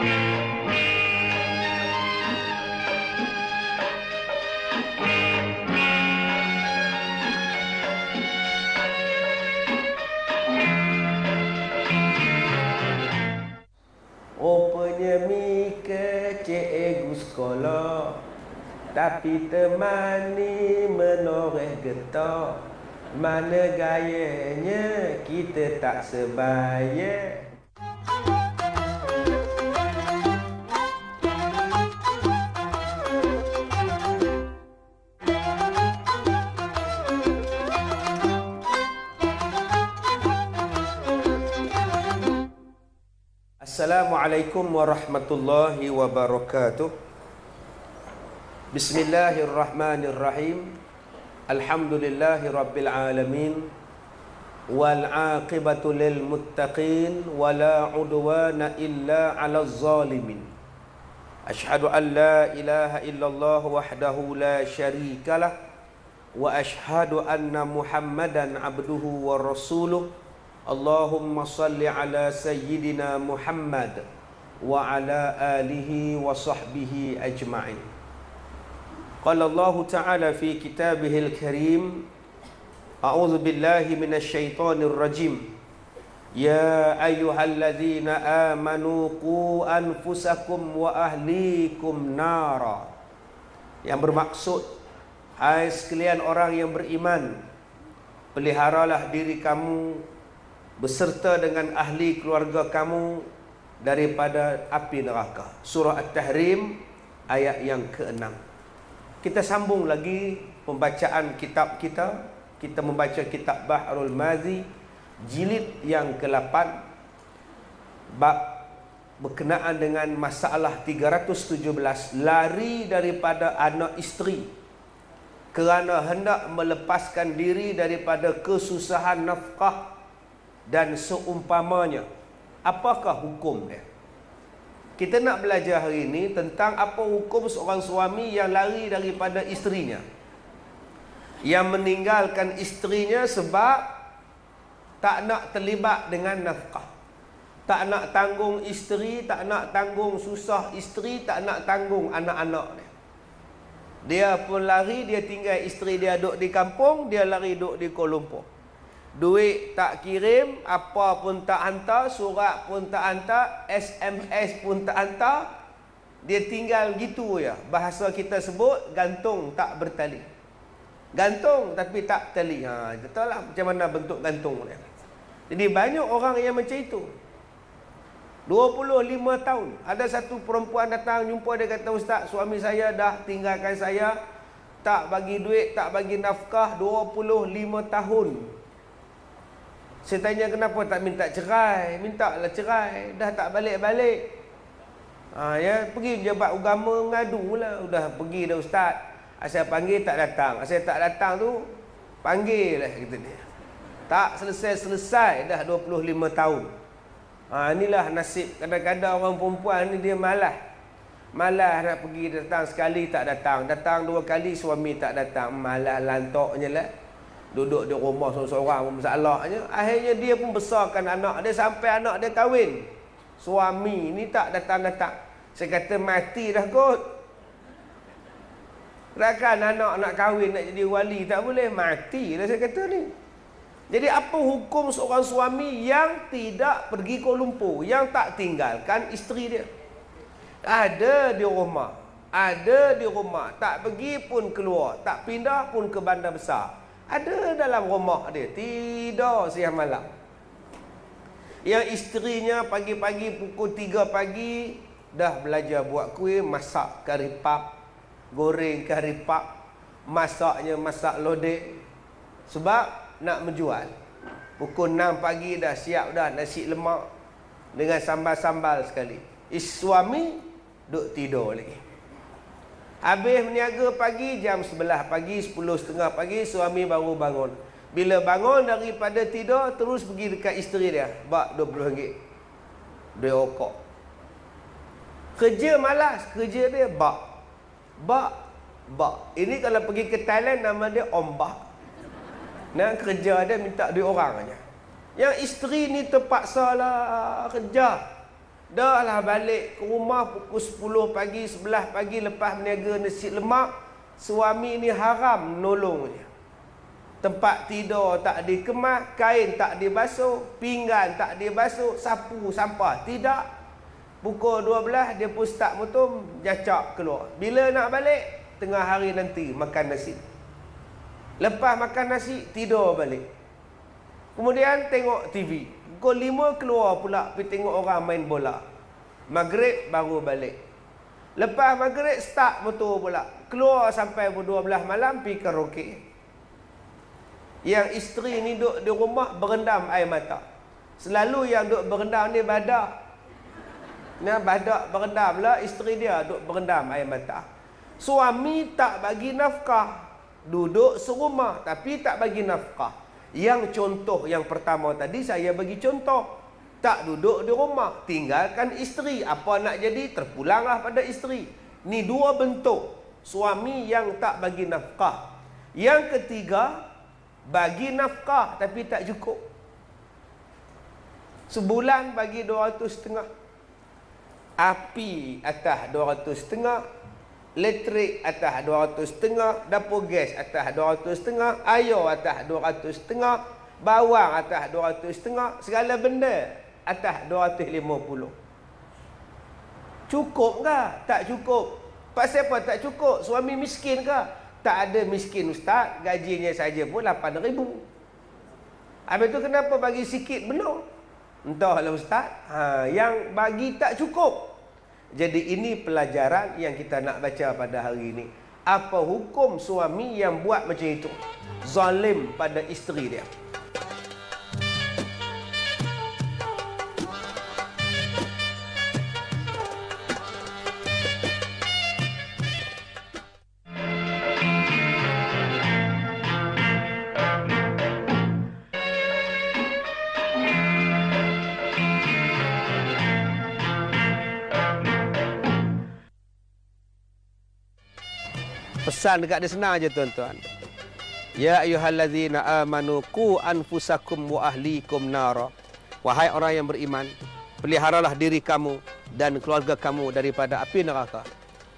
Rupanya Mika cikgu sekolah, tapi teman ni menoreh getah. Mana gayanya kita tak sebaya. Assalamualaikum warahmatullahi wabarakatuh. Bismillahirrahmanirrahim. Alhamdulillahi rabbil alamin. Wal aqibatu lil muttaqin. Wala udwana illa ala zalimin. Ashhadu an la ilaha illallah wahdahu la syarikalah. Wa ashhadu anna Muhammadan abduhu wa rasuluh. Allahumma salli ala sayyidina Muhammad wa ala alihi wa sahbihi ajma'in. Qala Allah Ta'ala fi kitabihil karim, a'udzu billahi minasy syaithanir rajim. Ya ayyuhalladzina amanu qu anfusakum wa ahlikum nara. Yang bermaksud, hai sekalian orang yang beriman, peliharalah diri kamu beserta dengan ahli keluarga kamu daripada api neraka. Surah At-Tahrim ayat yang ke-6. Kita sambung lagi pembacaan kitab kita. Kita membaca kitab Bahrul Mazi jilid yang ke-8, bab berkenaan dengan masalah 317, lari daripada anak isteri kerana hendak melepaskan diri daripada kesusahan nafkah dan seumpamanya. Apakah hukum dia? Kita nak belajar hari ini tentang apa hukum seorang suami yang lari daripada isterinya, yang meninggalkan isterinya sebab tak nak terlibat dengan nafkah, tak nak tanggung isteri, tak nak tanggung susah isteri, tak nak tanggung anak-anak dia. Dia pun lari, dia tinggal isteri dia duduk di kampung, dia lari duduk di Kuala Lumpur. Duit tak kirim, apa pun tak hantar, surat pun tak hantar, SMS pun tak hantar. Dia tinggal gitu ya. Bahasa kita sebut gantung tak bertali. Gantung tapi tak tali. Betul lah macam mana bentuk gantung dia. Jadi banyak orang yang macam itu. 25 tahun. Ada satu perempuan datang jumpa, dia kata, "Ustaz, suami saya dah tinggalkan saya, tak bagi duit, tak bagi nafkah 25 tahun." Saya tanya, kenapa tak minta cerai? Mintalah cerai, dah tak balik-balik. Ya, pergi pejabat agama mengadu lah. Udah pergi dah ustaz, asal panggil tak datang. Asal tak datang tu, panggil lah, kata dia. Tak selesai-selesai dah 25 tahun. Inilah nasib kadang-kadang orang perempuan ni, dia malas. Malas nak pergi, datang sekali tak datang, datang 2 kali suami tak datang. Malas lantoknya lah. Duduk di rumah seorang-seorang pun masalahnya. Akhirnya dia pun besarkan anak dia sampai anak dia kahwin. Suami ni tak datang-datang. Saya kata mati dah kot. Takkan anak nak kahwin, nak jadi wali, tak boleh. Mati dah saya kata ni. Jadi apa hukum seorang suami yang tidak pergi Kuala Lumpur, yang tak tinggalkan isteri dia? Ada di rumah, ada di rumah, tak pergi pun keluar, tak pindah pun ke bandar besar. Ada dalam rumah dia, tidur siang malam. Yang isterinya pagi-pagi pukul 3 pagi dah belajar buat kuih, masak kari pap, goreng kari pap, masaknya masak lodeh. Sebab nak menjual. Pukul 6 pagi dah siap dah nasi lemak dengan sambal-sambal sekali. Suami duk tidur lagi. Habis meniaga pagi, jam 11 pagi, 10.30 pagi, suami baru bangun. Bila bangun daripada tidur, terus pergi dekat isteri dia. Bak RM20. Dia okok. Kerja malas, kerja dia bak. Bak. Ini kalau pergi ke Thailand, nama dia ombak. Nah, kerja dia minta duit orang aja. Yang isteri ni terpaksalah kerja. Dah lah balik ke rumah pukul 10 pagi, 11 pagi lepas berniaga nasi lemak. Suami ni haram nolongnya. Tempat tidur tak dikemas, kain tak dibasuh, pinggan tak dibasuh, sapu, sampah tidak. Pukul 12 dia pun start motor, jacak keluar. Bila nak balik? Tengah hari nanti makan nasi. Lepas makan nasi, tidur balik. Kemudian tengok TV. Pukul 5 keluar pula pergi tengok orang main bola. Maghrib baru balik. Lepas maghrib start motor pula. Keluar sampai pukul 12 malam pergi karaoke. Yang isteri ni duduk di rumah berendam air mata. Selalu yang duduk berendam ni badak. Nah, badak berendam lah, isteri dia duduk berendam air mata. Suami tak bagi nafkah. Duduk serumah tapi tak bagi nafkah. Yang contoh yang pertama tadi saya bagi contoh. Tak duduk di rumah, tinggalkan isteri. Apa nak jadi? Terpulanglah pada isteri. Ni dua bentuk suami yang tak bagi nafkah. Yang ketiga, bagi nafkah tapi tak cukup. Sebulan bagi 200.5. Api atas 200.5. Elektrik atas 200.5, dapur gas atas 200.5, air atas 200.5, bawang atas 200.5, segala benda atas 250. Cukup ke? Tak cukup. Pasal apa tak cukup? Suami miskin ke? Tak ada miskin ustaz, gajinya saja pun 8,000. Habis tu kenapa bagi sikit belum? Entahlah ustaz. Yang bagi tak cukup. Jadi ini pelajaran yang kita nak baca pada hari ini. Apa hukum suami yang buat macam itu? Zalim pada isteri dia. Pesan dekat dia senang aja tuan-tuan. Ya ayyuhallazina amanu qu anfusakum wa ahlikum nara. Wahai orang yang beriman, peliharalah diri kamu dan keluarga kamu daripada api neraka.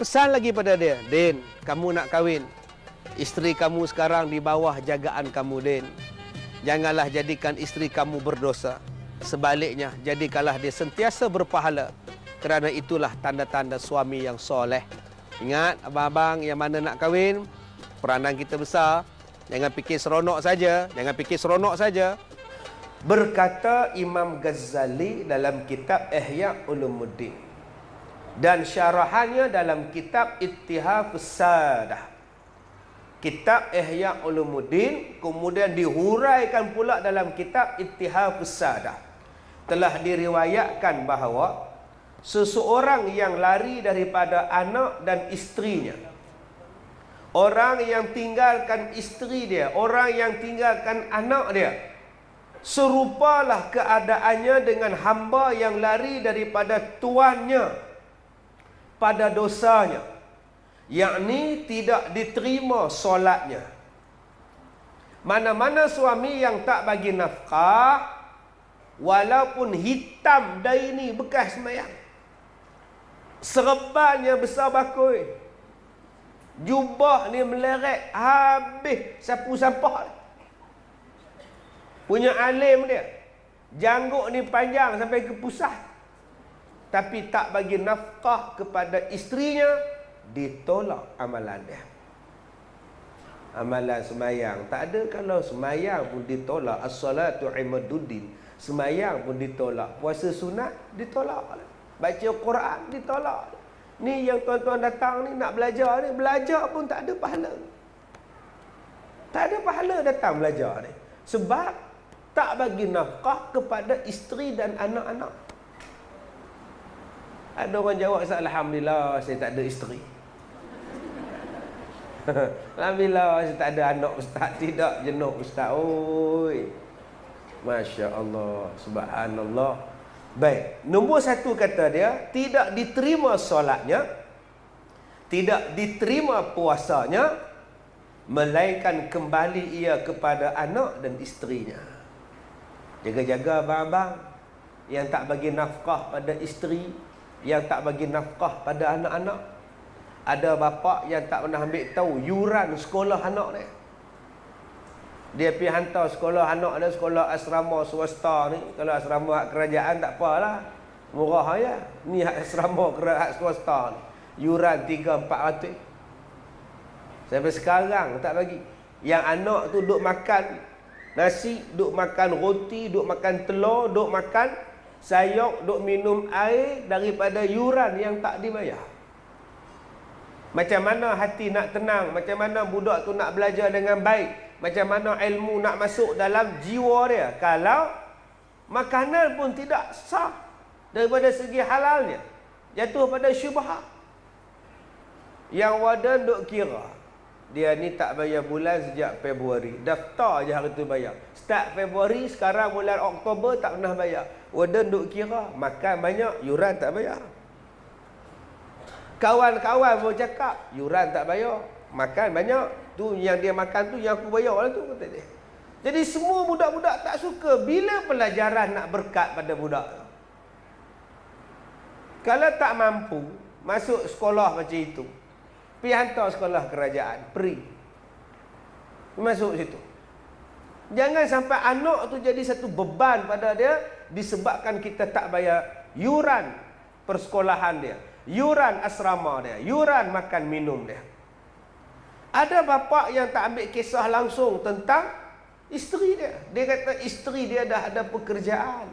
Pesan lagi pada dia, Din, kamu nak kahwin. Isteri kamu sekarang di bawah jagaan kamu, Din. Janganlah jadikan isteri kamu berdosa. Sebaliknya, jadikanlah dia sentiasa berpahala. Kerana itulah tanda-tanda suami yang soleh. Ingat, abang-abang yang mana nak kahwin, peranan kita besar. Jangan fikir seronok saja. Jangan fikir seronok saja. Berkata Imam Ghazali dalam kitab Ihya Ulumuddin. Dan syarahannya dalam kitab Ittihafus Sadah. Kitab Ihya Ulumuddin kemudian dihuraikan pula dalam kitab Ittihafus Sadah. Telah diriwayatkan bahawa seseorang yang lari daripada anak dan isterinya, orang yang tinggalkan isteri dia, orang yang tinggalkan anak dia, serupalah keadaannya dengan hamba yang lari daripada tuannya pada dosanya, yakni tidak diterima solatnya. Mana-mana suami yang tak bagi nafkah, walaupun hitam daini bekas sembahyang, serbannya besar bakui, jubah ni meleret habis sapu sampah, punya alim dia, janggut ni panjang sampai ke pusat, tapi tak bagi nafkah kepada isterinya, ditolak amalan dia. Amalan semayang tak ada. Kalau semayang pun ditolak, as-salatu imaduddin, semayang pun ditolak, puasa sunat ditolak, baca Quran ditolak. Ni yang tuan-tuan datang ni nak belajar ni, belajar pun tak ada pahala. Tak ada pahala datang belajar ni. Sebab tak bagi nafkah kepada isteri dan anak-anak. Ada orang jawab, alhamdulillah saya tak ada isteri. Alhamdulillah saya tak ada anak ustaz. Tidak, jenuh ustaz. Oi. Masya Allah, subhanallah. Baik, nombor satu kata dia, tidak diterima solatnya, tidak diterima puasanya, melainkan kembali ia kepada anak dan isterinya. Jaga-jaga abang-abang. yang tak bagi nafkah pada isteri, yang tak bagi nafkah pada anak-anak. Ada bapa yang tak pernah ambil tahu yuran sekolah anak dia. Dia pergi hantar sekolah anak dia, sekolah asrama swasta ni. Kalau asrama hak kerajaan tak apalah, murah ya. Ni hak asrama hak swasta ni, yuran 3-400. Sampai sekarang tak bagi. Yang anak tu duk makan nasi, duk makan roti, duk makan telur, duk makan sayur, duk minum air daripada yuran yang tak dibayar. Macam mana hati nak tenang, macam mana budak tu nak belajar dengan baik, macam mana ilmu nak masuk dalam jiwa dia kalau makanan pun tidak sah daripada segi halalnya, jatuh pada syubhat. Yang wadan duk kira dia ni tak bayar bulan sejak Februari, daftar je hari tu bayar. Start Februari, sekarang bulan Oktober tak pernah bayar. Wadan duk kira, makan banyak, yuran tak bayar. Kawan-kawan pun cakap, yuran tak bayar, makan banyak. Tu yang dia makan tu yang aku bayar lah tu, kata dia. Jadi semua budak-budak tak suka. Bila pelajaran nak berkat pada budak tu? Kalau tak mampu masuk sekolah macam itu, pergi hantar sekolah kerajaan, free. Masuk situ. Jangan sampai anak tu jadi satu beban pada dia disebabkan kita tak bayar yuran persekolahan dia, yuran asrama dia, yuran makan minum dia. Ada bapa yang tak ambil kisah langsung tentang isteri dia. Dia kata isteri dia dah ada pekerjaan.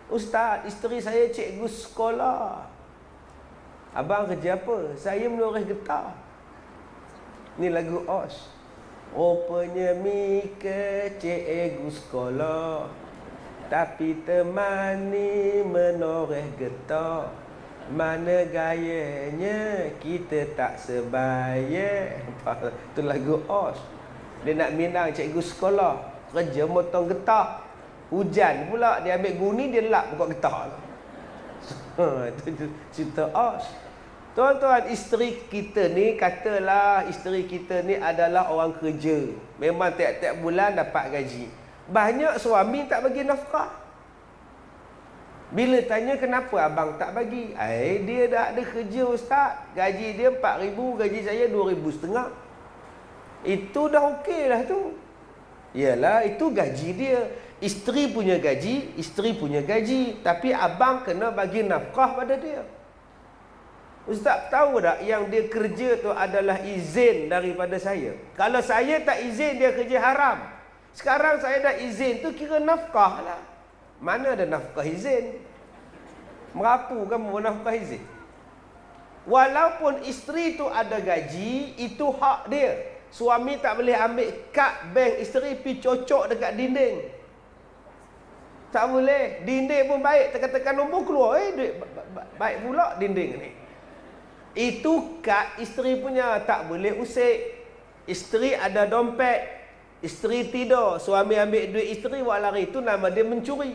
Ustaz, isteri saya cikgu sekolah. Abang kerja apa? Saya menulis getah. Ni lagu Os. Rupanya Mika cikgu sekolah, tapi temani menoreh getah. Mana gayanya kita tak sebaya. Itu lagu Os. Dia nak minang cikgu sekolah, kerja motong getah. Hujan pula, dia ambil guni, dia lap buka getah. Itu cerita Os. Tuan-tuan, isteri kita ni, katalah isteri kita ni adalah orang kerja, memang tiap-tiap bulan dapat gaji. Banyak suami tak bagi nafkah. Bila tanya kenapa abang tak bagi, dia dah ada kerja ustaz, gaji dia 4,000, gaji saya 2,500. Itu dah okey lah tu. Yalah, itu gaji dia. Isteri punya gaji, isteri punya gaji, tapi abang kena bagi nafkah pada dia. Ustaz tahu tak yang dia kerja tu adalah izin daripada saya. Kalau saya tak izin, dia kerja haram. Sekarang saya dah izin tu, kira nafkah lah. Mana ada nafkah izin? Merapu kan nafkah izin? Walaupun isteri tu ada gaji, itu hak dia. Suami tak boleh ambil kad bank isteri pergi cocok dekat dinding. Tak boleh. Dinding pun baik, tekan-tekan nombor keluar. Duit baik pula dinding ni. Itu kad isteri punya, tak boleh usik. Isteri ada dompet, isteri tidur, suami ambil duit isteri buat lari, itu nama dia mencuri.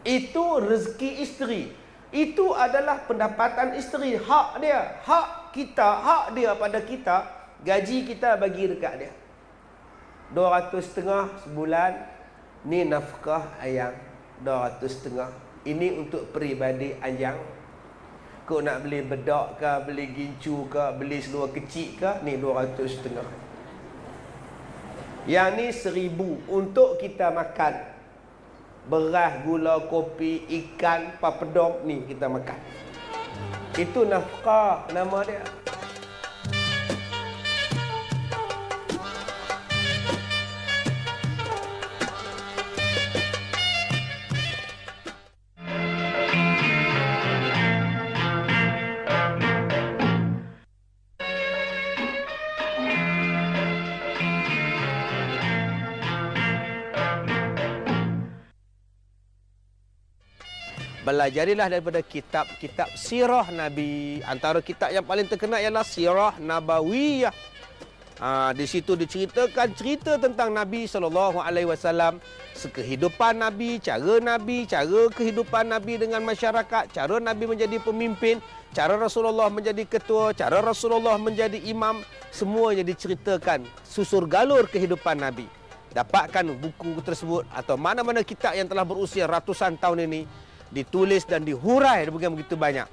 Itu rezeki isteri. Itu adalah pendapatan isteri, hak dia, hak kita, hak dia pada kita. Gaji kita bagi dekat dia 200.5 sebulan. Ni nafkah ayang 200.5. Ini untuk peribadi ayang. Kau nak beli bedak ke, beli gincu ke, beli seluar kecil ke, ni 200.5. Yang ni 1,000 untuk kita makan. Beras, gula, kopi, ikan, papadom, ni kita makan. Itu nafkah nama dia. Belajarilah daripada kitab-kitab sirah Nabi. Antara kitab yang paling terkenal ialah Sirah Nabawiyah. Di situ diceritakan cerita tentang Nabi SAW, kehidupan Nabi, cara kehidupan Nabi dengan masyarakat, cara Nabi menjadi pemimpin, cara Rasulullah menjadi ketua, cara Rasulullah menjadi imam. Semuanya diceritakan, susur galur kehidupan Nabi. dapatkan buku tersebut atau mana-mana kitab yang telah berusia ratusan tahun ini, ditulis dan dihurai begitu banyak.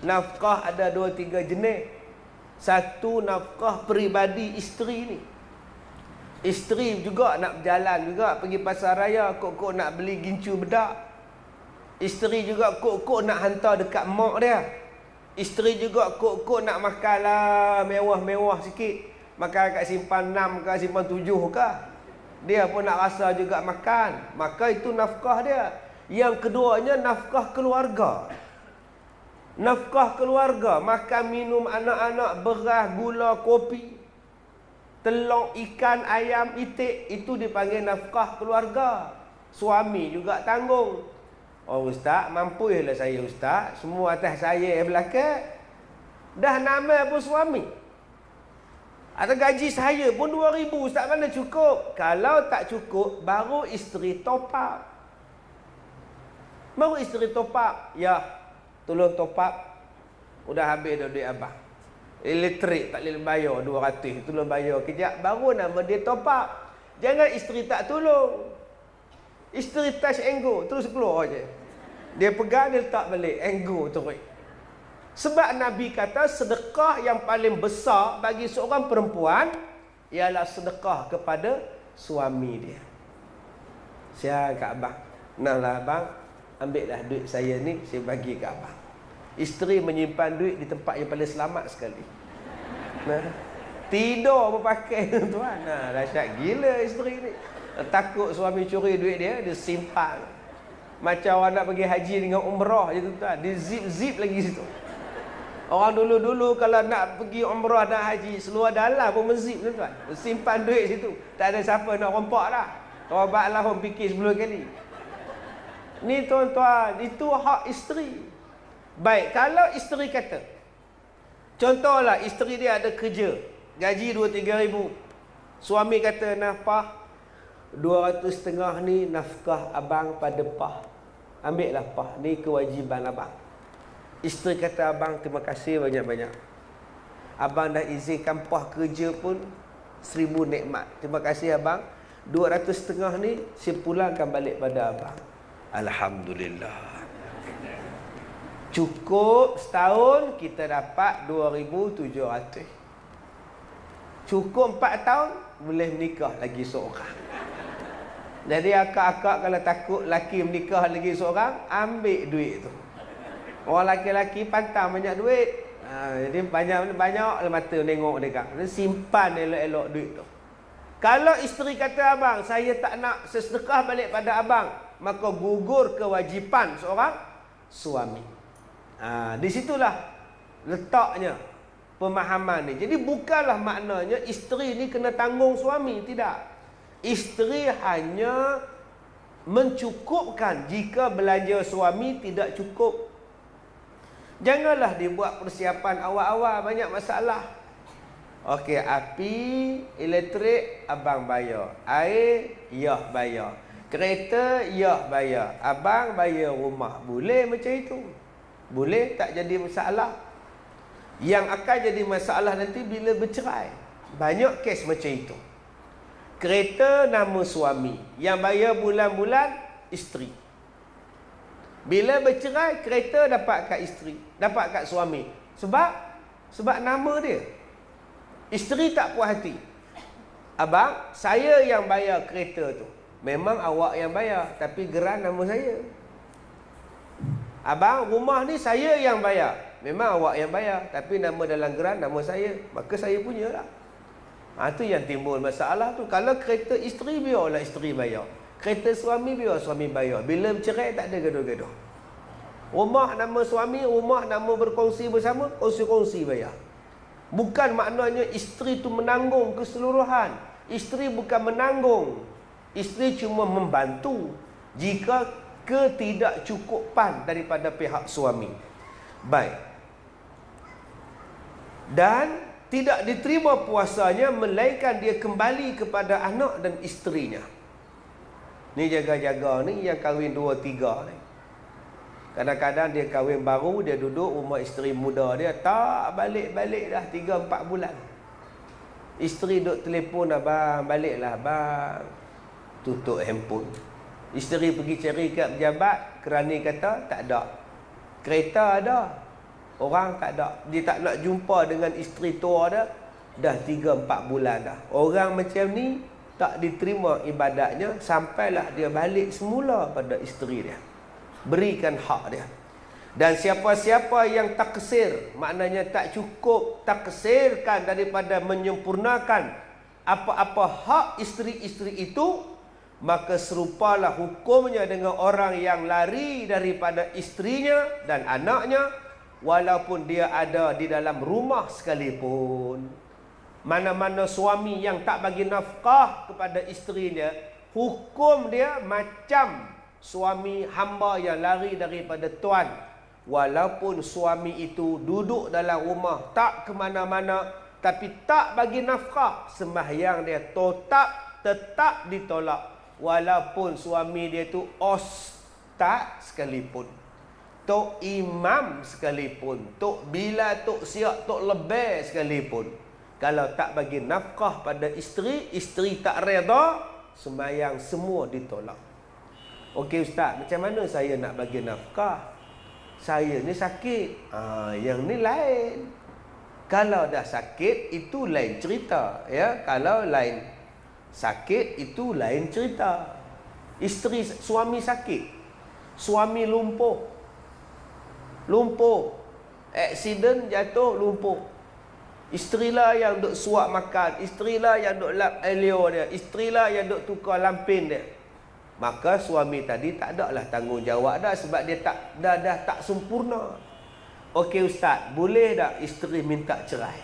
Nafkah ada 2-3 jenis. Satu, nafkah peribadi isteri ni. Isteri juga nak berjalan juga, pergi pasar raya, kok-kok nak beli gincu bedak. Isteri juga kok-kok nak hantar dekat mak dia. Isteri juga kok-kok nak makanlah mewah-mewah sikit. Makan kat simpan 6 ke, simpan 7 ke. Dia pun nak rasa juga makan. Maka itu nafkah dia. Yang keduanya nafkah keluarga. Nafkah keluarga, makan minum anak-anak, beras, gula, kopi, telur, ikan, ayam, itik, itu dipanggil nafkah keluarga. Suami juga tanggung. Oh ustaz, mampulah saya ustaz, semua atas saya belakang. Dah nama pun suami. Atau gaji saya pun 2,000 ustaz, mana cukup? Kalau tak cukup, baru isteri top up. Baru isteri top up. Ya, tolong top up. Udah habis dah duit abang. Elektrik tak boleh bayar 200, tolong bayar kejap. Baru nama dia top up. Jangan isteri tak tolong. Isteri touch and go, terus keluar je. Dia pegang, dia letak balik, and go terus. Sebab Nabi kata sedekah yang paling besar bagi seorang perempuan ialah sedekah kepada suami dia. Saya kat abang, naklah abang, ambillah duit saya ni, saya bagi kat abang. Isteri menyimpan duit di tempat yang paling selamat sekali. Nah, tidur berpakai tuan. Nah, dahsyat gila isteri ni. Takut suami curi duit dia, dia simpan. Macam orang nak pergi haji dengan umrah je tuan. Dia zip-zip lagi situ. Orang dulu-dulu kalau nak pergi umrah dan haji, seluar dalam pun menzip tuan. Simpan duit situ. Tak ada siapa nak rompak dah. Orang baklah orang fikir 10 kali. Ni tuan-tuan, itu hak isteri. Baik, kalau isteri kata, contohlah isteri dia ada kerja, gaji 2-3 ribu. Suami kata, nafkah 200 setengah ni nafkah abang pada pah. Ambillah pah, ni kewajiban abang. Isteri kata, abang terima kasih banyak-banyak. Abang dah izinkan pah kerja pun 1000 nikmat. Terima kasih abang. 200 setengah ni saya pulangkan balik pada abang. Alhamdulillah. Cukup setahun kita dapat 2,700. Cukup 4 tahun boleh menikah lagi seorang. Jadi akak-akak kalau takut laki menikah lagi seorang, ambil duit tu. Orang laki-laki pantang banyak duit. Jadi banyak-banyak mata tengok dia. Simpan elok-elok duit tu. Kalau isteri kata, abang saya tak nak sesedekah balik pada abang, maka gugur kewajipan seorang suami. Di situlah letaknya pemahaman ni. Jadi bukanlah maknanya isteri ni kena tanggung suami, tidak. Isteri hanya mencukupkan jika belanja suami tidak cukup. Janganlah dibuat persiapan awal-awal banyak masalah. Okey, api, elektrik abang bayar, air yah bayar, kereta yah bayar, abang bayar rumah. Boleh macam itu? Boleh, tak jadi masalah. Yang akan jadi masalah nanti bila bercerai. Banyak kes macam itu. Kereta nama suami, yang bayar bulan-bulan isteri. Bila bercerai, kereta dapat kat isteri, dapat kat suami. Sebab nama dia. Isteri tak puas hati. Abang, saya yang bayar kereta tu. Memang awak yang bayar, tapi geran nama saya. Abang, rumah ni saya yang bayar. Memang awak yang bayar, tapi nama dalam geran nama saya. Maka saya punyalah. Itu yang timbul masalah tu. Kalau kereta isteri, biarlah isteri bayar. Kereta suami, biar suami bayar. Bila bercerai, tak ada gaduh-gaduh. Rumah nama suami, rumah nama berkongsi bersama, kongsi-kongsi bayar. Bukan maknanya isteri tu menanggung keseluruhan. Isteri bukan menanggung. Isteri cuma membantu jika ketidakcukupan daripada pihak suami. Baik. Dan tidak diterima puasanya melainkan dia kembali kepada anak dan isterinya. Ni jaga-jaga ni yang kahwin 2-3 ni. Kadang-kadang dia kahwin baru, dia duduk rumah isteri muda dia, tak balik-balik dah 3-4 bulan. Isteri duk telefon, abang baliklah abang. tutup handphone. Isteri pergi cari kat pejabat, kerani kata tak ada. Kereta ada, orang tak ada. Dia tak nak jumpa dengan isteri tua dia dah 3-4 bulan dah. Orang macam ni tak diterima ibadatnya sampailah dia balik semula pada isteri dia. Berikan hak dia. Dan siapa-siapa yang taksir, maknanya tak cukup taksirkan daripada menyempurnakan apa-apa hak isteri-isteri itu, maka serupalah hukumnya dengan orang yang lari daripada isterinya dan anaknya, walaupun dia ada di dalam rumah sekalipun. Mana-mana suami yang tak bagi nafkah kepada isterinya, hukum dia macam suami hamba yang lari daripada tuan. Walaupun suami itu duduk dalam rumah, tak ke mana-mana, tapi tak bagi nafkah, sembahyang dia tetap ditolak. Walaupun suami dia tu ustaz sekalipun, tok imam sekalipun, tok bila, tok siap, tok lebih sekalipun, kalau tak bagi nafkah pada isteri, isteri tak reda, sembahyang semua ditolak. Okey ustaz, macam mana saya nak bagi nafkah? Saya ni sakit. Yang ni lain. Kalau dah sakit itu lain cerita, ya. Kalau lain sakit itu lain cerita. Suami sakit, suami lumpuh, aksiden jatuh lumpuh, isterilah yang duk suap makan, isterilah yang duk lap elio dia, isterilah yang duk tukar lampin dia. Maka suami tadi tak ada lah tanggungjawab dah, sebab dia dah tak sempurna. Okey ustaz, boleh tak isteri minta cerai?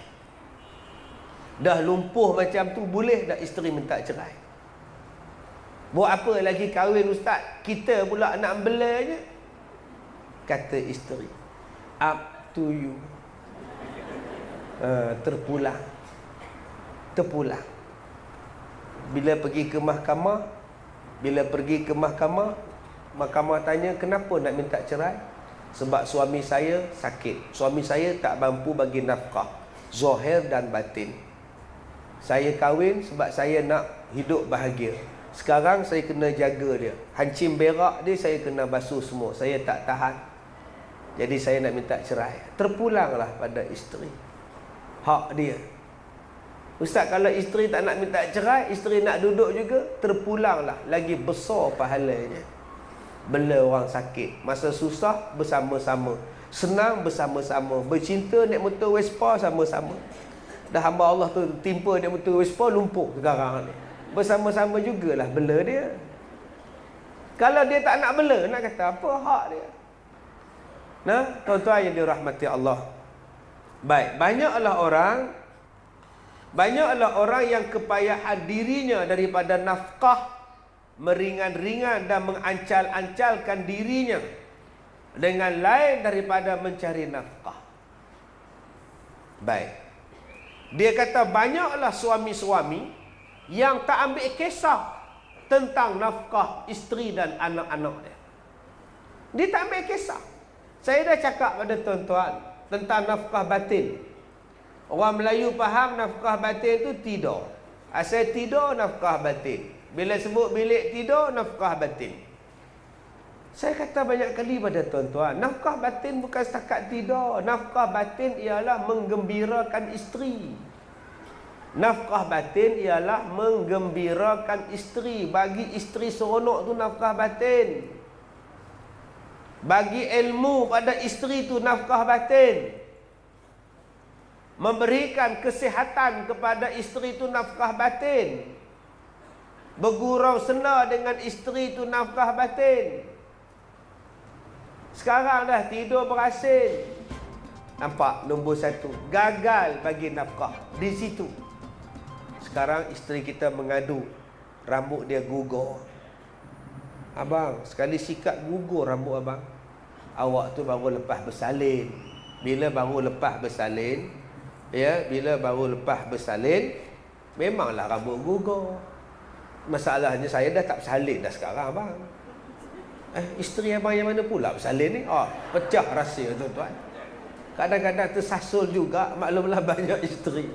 Dah lumpuh macam tu, boleh tak isteri minta cerai? Buat apa lagi kahwin ustaz? Kita pula nak belanya. Kata isteri, up to you. Terpulang. Bila pergi ke mahkamah, mahkamah tanya, kenapa nak minta cerai? Sebab suami saya sakit, suami saya tak mampu bagi nafkah zahir dan batin. Saya kahwin sebab saya nak hidup bahagia. Sekarang saya kena jaga dia. Hancing berak dia saya kena basuh semua. Saya tak tahan. Jadi saya nak minta cerai. Terpulanglah pada isteri. Hak dia. Ustaz, kalau isteri tak nak minta cerai, isteri nak duduk juga, terpulanglah. Lagi besar pahalanya. Bila orang sakit, masa susah bersama-sama, senang bersama-sama, bercinta naik motor Vespa sama-sama. Dah hamba Allah tu timpa dia motor Vespa, lumpuh sekarang ni. Bersama-sama jugalah bela dia. Kalau dia tak nak bela, nak kata apa hak dia? Nah, tuan-tuan yang dirahmati Allah. Baik, banyaklah orang yang kepayahan dirinya daripada nafkah, meringan-ringan dan mengancal-ancalkan dirinya dengan lain daripada mencari nafkah. Baik. Dia kata banyaklah suami-suami yang tak ambil kisah tentang nafkah isteri dan anak-anak dia. Dia tak ambil kisah. Saya dah cakap pada tuan-tuan tentang nafkah batin. Orang Melayu faham nafkah batin itu tidur. Asal tidur, nafkah batin. Bila sebut bilik tidur, nafkah batin. Saya kata banyak kali pada tuan-tuan, nafkah batin bukan setakat tidur. Nafkah batin ialah menggembirakan isteri. Nafkah batin ialah menggembirakan isteri. Bagi isteri seronok tu nafkah batin. Bagi ilmu pada isteri tu nafkah batin. Memberikan kesihatan kepada isteri tu nafkah batin. Bergurau sena dengan isteri tu nafkah batin. Sekarang dah tidur berasin. Nampak nombor 1, gagal bagi nafkah di situ. Sekarang isteri kita mengadu rambut dia gugur. Abang, sekali sikat gugur rambut abang. Awak tu baru lepas bersalin. Bila baru lepas bersalin, memanglah rambut gugur. Masalahnya saya dah tak bersalin dah sekarang abang. Isteri abang yang mana pula bersalin ni? Pecah rahsia tuan-tuan. Kadang-kadang tersasul juga, maklumlah banyak isteri.